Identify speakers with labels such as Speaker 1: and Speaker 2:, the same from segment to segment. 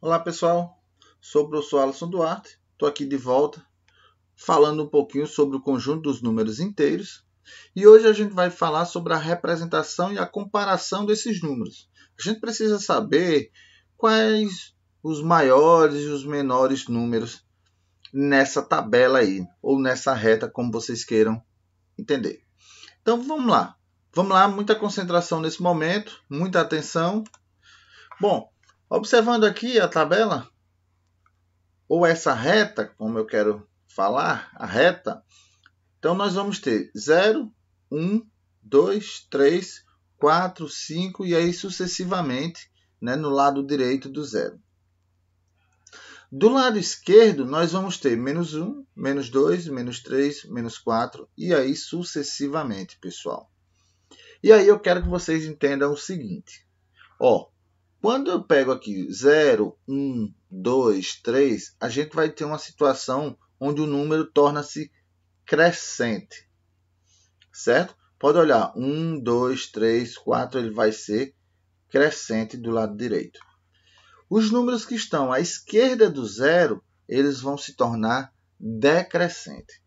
Speaker 1: Olá pessoal, sou o professor Alisson Duarte, estou aqui de volta falando um pouquinho sobre o conjunto dos números inteiros e hoje a gente vai falar sobre a representação e a comparação desses números. A gente precisa saber quais os maiores e os menores números nessa tabela aí, ou nessa reta, como vocês queiram entender. Então vamos lá, muita concentração nesse momento, muita atenção. Bom, observando aqui a tabela, ou essa reta, como eu quero falar, a reta, então nós vamos ter 0, 1, 2, 3, 4, 5 e aí sucessivamente, né, no lado direito do zero. Do lado esquerdo, nós vamos ter menos 1, menos 2, menos 3, menos 4 e aí sucessivamente, pessoal. E aí eu quero que vocês entendam o seguinte. Quando eu pego aqui 0, 1, 2, 3, a gente vai ter uma situação onde o número torna-se crescente. Certo? Pode olhar, 1, 2, 3, 4, ele vai ser crescente do lado direito. Os números que estão à esquerda do zero, eles vão se tornar decrescente.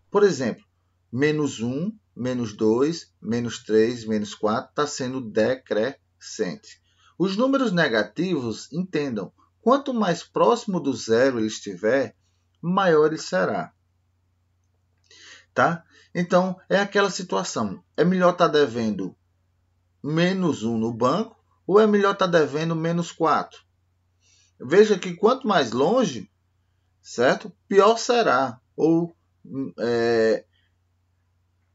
Speaker 1: Por exemplo, menos 1, menos 2, menos 3, menos 4 está sendo decrescente. Os números negativos, entendam, quanto mais próximo do zero ele estiver, maior ele será. Tá? Então, é aquela situação. É melhor estar devendo menos 1 no banco ou é melhor estar devendo menos 4? Veja que quanto mais longe, certo? Pior será.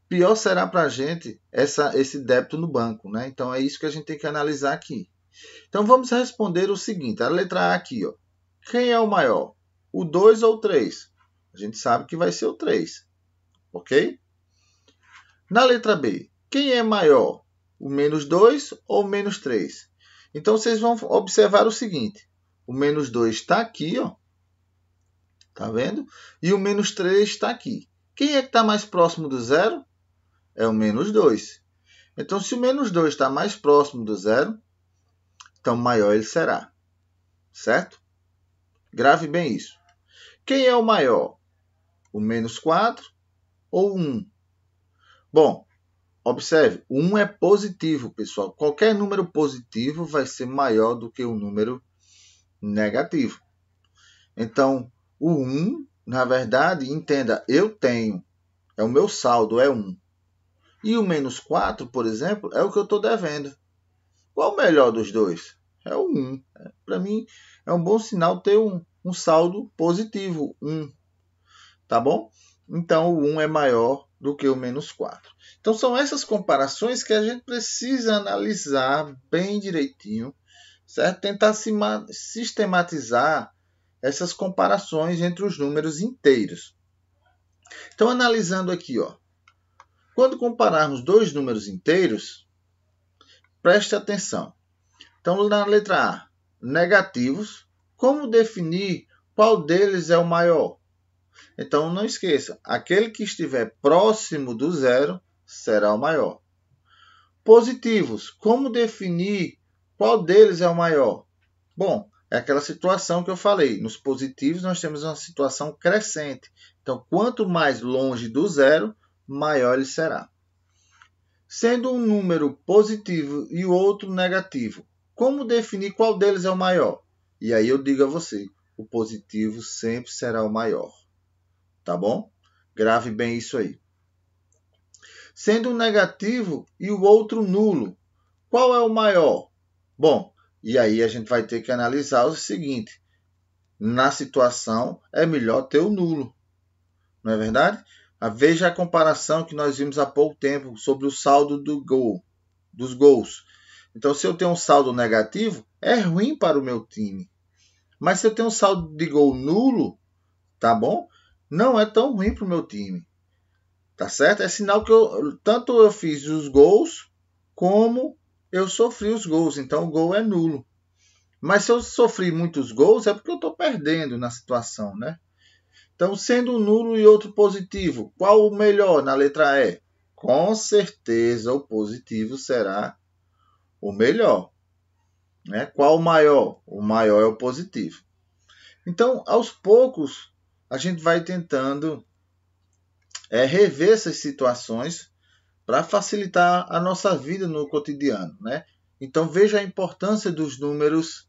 Speaker 1: Pior será para a gente esse débito no banco. Né? Então, é isso que a gente tem que analisar aqui. Então, vamos responder o seguinte. A letra A aqui. Quem é o maior? O 2 ou o 3? A gente sabe que vai ser o 3. Ok? Na letra B, quem é maior? O menos 2 ou o menos 3? Então, vocês vão observar o seguinte. O menos 2 está aqui. Tá vendo? E o menos 3 está aqui. Quem é que está mais próximo do zero? É o menos 2. Então, se o menos 2 está mais próximo do zero, então maior ele será. Certo? Grave bem isso. Quem é o maior? O menos 4 ou 1? Bom, observe, o 1 é positivo, pessoal. Qualquer número positivo vai ser maior do que o número negativo. Então, o 1, na verdade, entenda, eu tenho. É o meu saldo, é 1. E o menos 4, por exemplo, é o que eu estou devendo. Qual o melhor dos dois? É o 1. Para mim, é um bom sinal ter um saldo positivo, 1. Tá bom? Então, o 1 é maior do que o menos 4. Então, são essas comparações que a gente precisa analisar bem direitinho, certo? Tentar sistematizar essas comparações entre os números inteiros. Então, analisando aqui, quando compararmos dois números inteiros, preste atenção. Então, na letra A, negativos, como definir qual deles é o maior? Então, não esqueça, aquele que estiver próximo do zero será o maior. Positivos, como definir qual deles é o maior? Bom, é aquela situação que eu falei. Nos positivos, nós temos uma situação crescente. Então, quanto mais longe do zero, maior ele será. Sendo um número positivo e o outro negativo, como definir qual deles é o maior? E aí eu digo a você, o positivo sempre será o maior. Tá bom? Grave bem isso aí. Sendo um negativo e o outro nulo, qual é o maior? Bom, e aí a gente vai ter que analisar o seguinte. Na situação, é melhor ter o nulo. Não é verdade? Veja a comparação que nós vimos há pouco tempo sobre o saldo dos gols. Então, se eu tenho um saldo negativo, é ruim para o meu time. Mas se eu tenho um saldo de gol nulo, tá bom? Não é tão ruim para o meu time. Tá certo? É sinal que tanto eu fiz os gols, como eu sofri os gols. Então, o gol é nulo. Mas se eu sofri muitos gols, é porque eu estou perdendo na situação, né? Então, sendo um nulo e outro positivo, qual o melhor na letra E? Com certeza, o positivo será o melhor. né? Qual o maior? O maior é o positivo. Então, aos poucos, a gente vai tentando rever essas situações para facilitar a nossa vida no cotidiano, né? Então, veja a importância dos números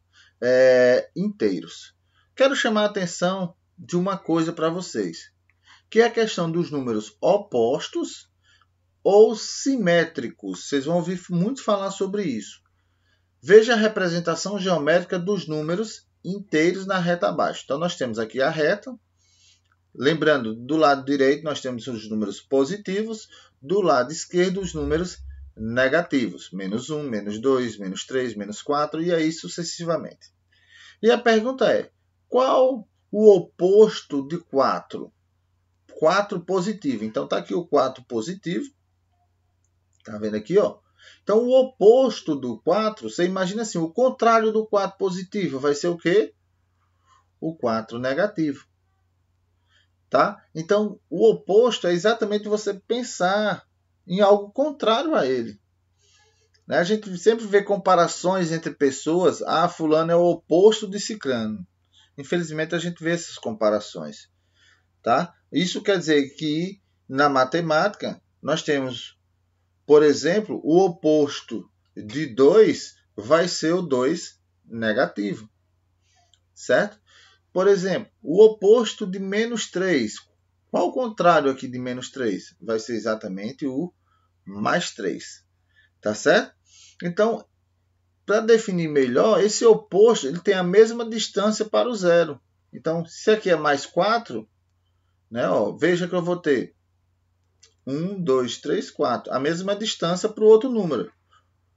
Speaker 1: inteiros. Quero chamar a atenção de uma coisa para vocês, que é a questão dos números opostos ou simétricos. Vocês vão ouvir muito falar sobre isso. Veja a representação geométrica dos números inteiros na reta abaixo. Então, nós temos aqui a reta. Lembrando, do lado direito nós temos os números positivos, do lado esquerdo os números negativos. Menos 1, menos 2, menos 3, menos 4 e aí sucessivamente. E a pergunta é, qual o oposto de 4? 4 positivo. Então, está aqui o 4 positivo. Está vendo aqui, ó? Então, o oposto do 4, você imagina assim, o contrário do 4 positivo vai ser o quê? O 4 negativo. Tá? Então, o oposto é exatamente você pensar em algo contrário a ele. Né? A gente sempre vê comparações entre pessoas. Ah, fulano é o oposto de ciclano. Infelizmente, a gente vê essas comparações. Tá? Isso quer dizer que, na matemática, nós temos, por exemplo, o oposto de 2 vai ser o 2 negativo. Certo? Por exemplo, o oposto de menos 3. Qual o contrário aqui de menos 3? Vai ser exatamente o mais 3. Tá certo? Então, para definir melhor, esse oposto ele tem a mesma distância para o zero. Então, se aqui é mais 4, né, ó, veja que eu vou ter 1, 2, 3, 4. A mesma distância para o outro número.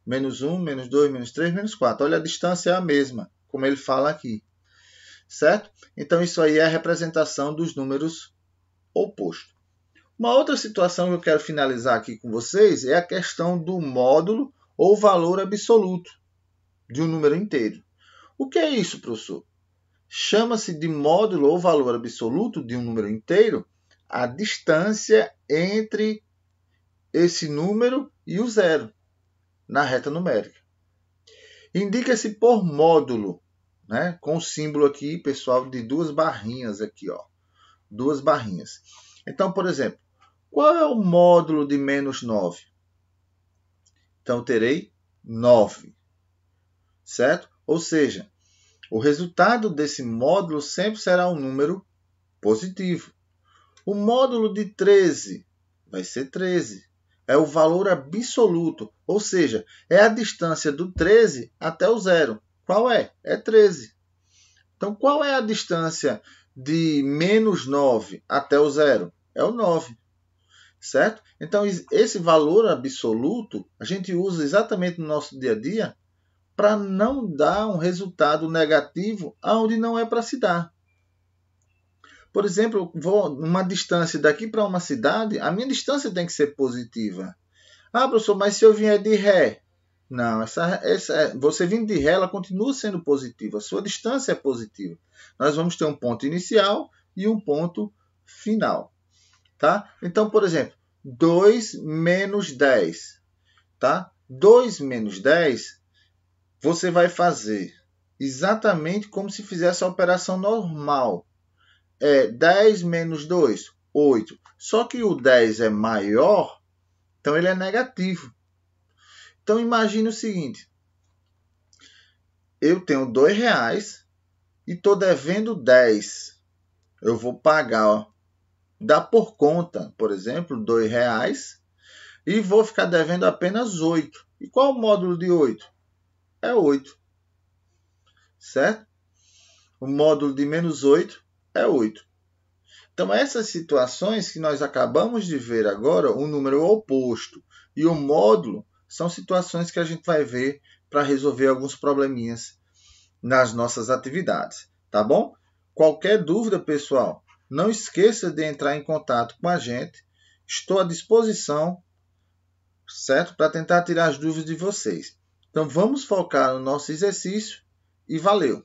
Speaker 1: Menos 1, menos 2, menos 3, menos 4. Olha, a distância é a mesma, como ele fala aqui. Certo? Então, isso aí é a representação dos números opostos. Uma outra situação que eu quero finalizar aqui com vocês é a questão do módulo ou valor absoluto de um número inteiro. O que é isso, professor? Chama-se de módulo ou valor absoluto de um número inteiro a distância entre esse número e o zero na reta numérica. Indica-se por módulo, né? Com o símbolo aqui, pessoal, de duas barrinhas aqui, ó. Duas barrinhas. Então, por exemplo, qual é o módulo de menos 9? Então, eu terei 9. Certo? Ou seja, o resultado desse módulo sempre será um número positivo. O módulo de 13 vai ser 13. É o valor absoluto, ou seja, é a distância do 13 até o zero. Qual é? É 13. Então, qual é a distância de menos 9 até o zero? É o 9. Certo? Então, esse valor absoluto a gente usa exatamente no nosso dia a dia para não dar um resultado negativo onde não é para se dar. Por exemplo, eu vou numa distância daqui para uma cidade, a minha distância tem que ser positiva. Ah, professor, mas se eu vier de ré? Não, você vindo de ré, ela continua sendo positiva. A sua distância é positiva. Nós vamos ter um ponto inicial e um ponto final. Tá? Então, por exemplo, 2 menos 10. Tá? 2 menos 10, você vai fazer exatamente como se fizesse a operação normal. 10 menos 2, 8. Só que o 10 é maior, então ele é negativo. Então, imagine o seguinte. Eu tenho R$2 e estou devendo 10. Eu vou pagar, dá por conta, por exemplo, R$2 e vou ficar devendo apenas 8. E qual o módulo de 8? É 8. Certo? O módulo de menos 8 é 8. Então, essas situações que nós acabamos de ver agora, o número oposto e o módulo, são situações que a gente vai ver para resolver alguns probleminhas nas nossas atividades, tá bom? Qualquer dúvida, pessoal, não esqueça de entrar em contato com a gente. Estou à disposição, certo? Para tentar tirar as dúvidas de vocês. Então, vamos focar no nosso exercício e valeu!